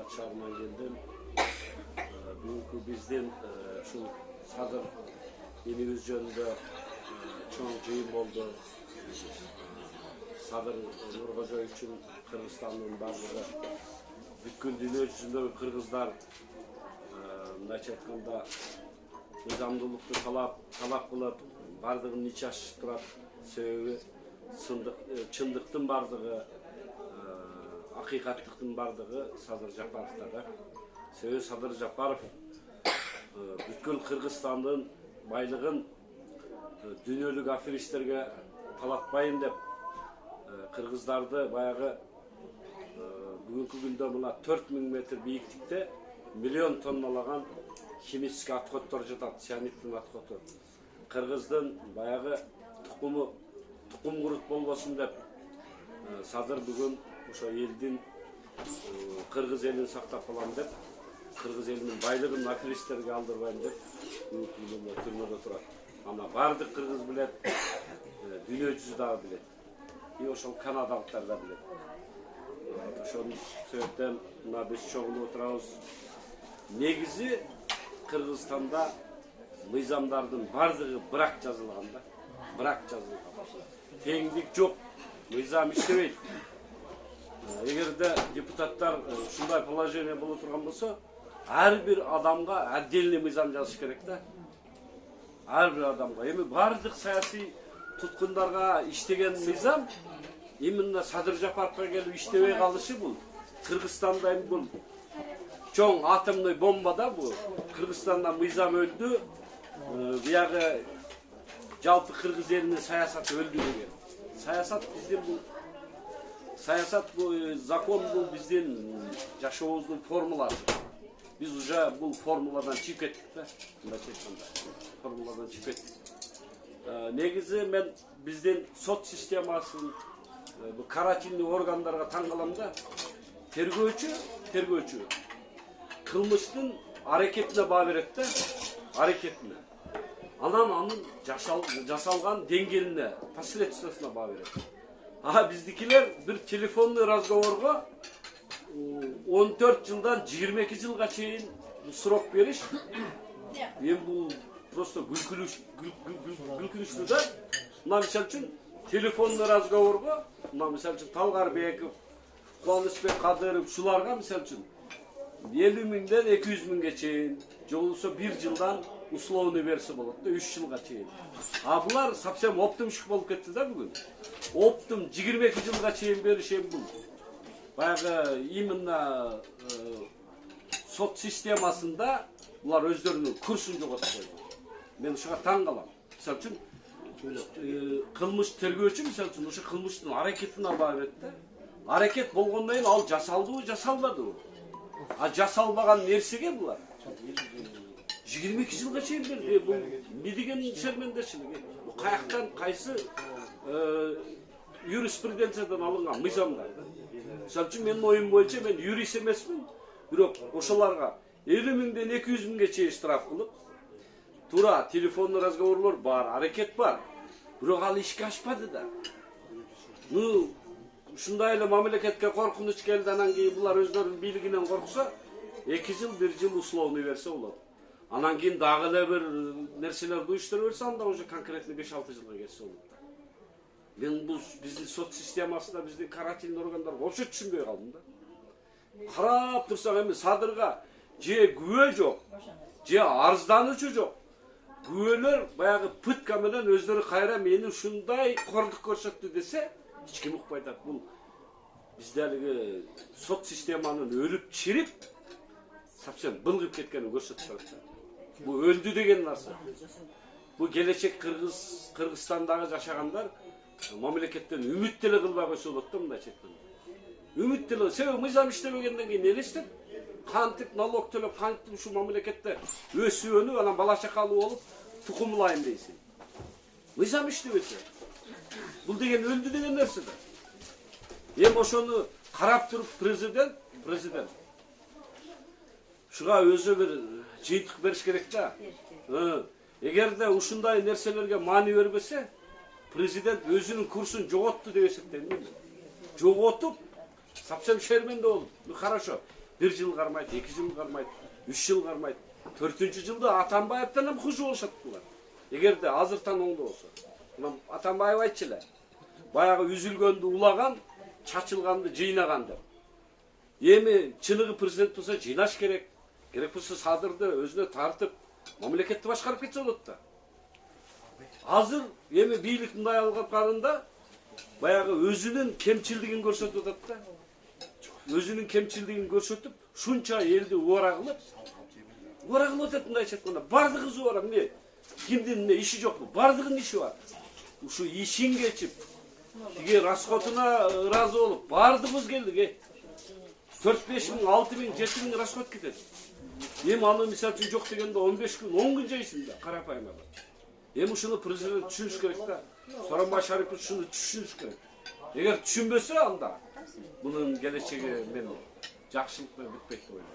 Алматы шаарынан келдим. Бүгүнкү биздин ушул Садыр элибиз жөнүндө чоң жыйын болду. Садыр Нуркожоевичтин Кыргызстандын бардыгы бүткүл дүйнө жүзүндөгү кыргыздар мындайча айтканда мыйзамдуулукту талап кылып бардыгын ичашып турат. Себеби чындыктын бардыгы, акыйкаттыктын бардыгы Садыр Жапаровдо да. Себеби Садыр Жапаров бүткүл Кыргызстандын байлыгын дүйнөлүк аферисттерге талатпайын деп кыргыздарды баягы бүгүнкү күндө мына 4000 метр бийиктикте миллион тонналаган химический отходдор жатат, цианиттин отходу. Кыргыздын баягы тукум курут болбосун деп Садыр бүгүн ошо элдин кыргыз элин сактап калам деп, кыргыз элинин байлыгын аферисттерге алдырбайм деп түрмөдө турат. Ана бардык кыргыз билет, дүйнө жүзү дагы билет. И ошол канадалыктар да билет. Ошонун себептен мына биз чогулуп отурабыз. Негизи Кыргызстанда мыйзамдардын бардыгы бирок жазылган да. Бирок жазылган. Теңдик жок, мыйзам иштебейт. Эгерде депутаттар ушундай положение боло турган болсо, ар бир адамга отдельный мыйзам жазыш керек да. Ар бир адамга. Эми бардык саясий туткундарга иштеген мыйзам именно Садыр Жапаровго келип иштебей калышы бул. Кыргызстанда эми бул чоң атомный бомба да бул. Кыргызстанда мыйзам өлдү. Биягы жалпы кыргыз элинин саясаты өлдү деген. Саясат биздин бул закон бул биздин жашообуздун формуласы. Биз уже бул формуладан чыгып кеттик да. Мындайча айтканда, формуладан чыгып кеттик. Негизи мен биздин сот системасын бул карательный органдарга таң калам да. Тергөөчү кылмыштын аракетине баа берет да, аракетине. Анан анын жасалган деңгээлине, последствиясына баа берет. Биздикилер бир телефонный разговорго 14 жылдан 22 жылга чейин срок бериш. Эми бул просто күлкүнүчтүү да. Мына мисал үчүн телефонный разговорго, мына мисал үчүн Талгарбеков, Кубанычбек Кадыров ушуларга мисал үчүн 50 миңден 200 миңге чейин, же болбосо 1 жылдан условный берсе болот да, 3 жылга чейин. Булар совсем оптимшик болуп кетти да бүгүн. Оптим 22 жылга чейин беришем бул. Баягы именно сот системасында булар өздөрүнүн курсун жоготуп койду. Мен ушуга таң калам. Мисалы үчүн кылмыш тергөөчү мисалы үчүн ошо кылмыштын аракетине баа берет да. Аракет болгондон кийин ал жасалдыбы, жасалбадыбы? Жасалбаган нерсеге булар 22 жылга чейин берди. Бул эмне деген шермендешилик? Бул каяктан кайсы юриспруденциядан алынган мыйзамдар? Мисалы үчүн менин оюм боюнча мен юрист эмесмин, бирок ошоларга 50 миңден 200 миңге чейин штраф кылып, туура телефонный разговорлор бар, аракет бар. Бирок ал ишке ашпады да. Ушундай эле мамлекетке коркунуч келди, анан кийин булар өздөрүнүн бийлигинен коркса, 2 жыл, 1 жыл условный берсе болот. Анан кийин дагы эле бир нерселерди уюштура берсе, анда уже конкретно 5-6 жылга кетсе болот. Мен бул биздин сот системасында биздин карательный органдар вообще түшүнбөй калдым да. Карап турсак эми Садырга же күбө жок, же арыздануучу жок. Күбөлөр баягы пытка менен өздөрү кайра мени ушундай кордук көрсөттү десе, эч ким укпай атат. Бул бизде алиги сот системанын өлүп чирип, совсем былгып кеткенин көрсөтүп турат да. Бул өлдү деген нарса. Бул келечек Кыргызстандагы жашагандар мамлекеттен үмүт деле кылбай койсо болот да, мындайча айтканда. Үмүт деле, себеби мыйзам иштебегенден кийин эмне иштеп? Кантип налог төлөп, кантип ушу мамлекетте өсүп өнүп, анан бала чакалуу болуп, тукумлайм дейсиң. Мыйзам иштебесе. Бул деген өлдү деген нерсе да. Эми ошону карап туруп президент ушуга өзү бир жыйынтык бериш керек да. Эгерде ушундай нерселерге маани бербесе, президент өзүнүн курсун жоготту деп эсептейм. Жоготуп, совсем шерменде болуп. Хорошо. 1 жыл кармайт, 2 жыл кармайт, 3 жыл кармайт. 4-cü жылда Атамбаевтан ham хуже болушат булар. Эгерде азыртан оңдо болсо. Мына Атамбаев айтчу эле. Баягы үзүлгөндү улаган, чачылганды жыйнаган деп. Эми чыныгы президент болсо жыйнаш керек. Керек болсо Садырды өзүнө тартып, мамлекетти башкарып кетсе болот да. Азыр эми бийлик мындай алганда баягы өзүнүн кемчилдигин көрсөтүп атат да. Өзүнүн кемчилдигин көрсөтүп, шунча элди убара кылып атат мындайча айтканда. Бардыгы убара, эмне? Кимдин эмне иши жокпу? Бардыгынын иши бар. Ушу ишин кечип, тиги расходуна ыраазы болуп, бардыгыбыз келдик. 4-5 миң, 6 миң, 7 миң расход кетет. Эми аны мисалы үчүн жок дегенде 15 күн, 10 күн жайсың да, карапайым адам. Эми ушуну президент түшүнүш керек да. Сооронбай Шарипович ушуну түшүнүш керек. Эгер түшүнбөсө анда мунун келечеги мен жакшылык менен бүтпөйт деп ойлойм.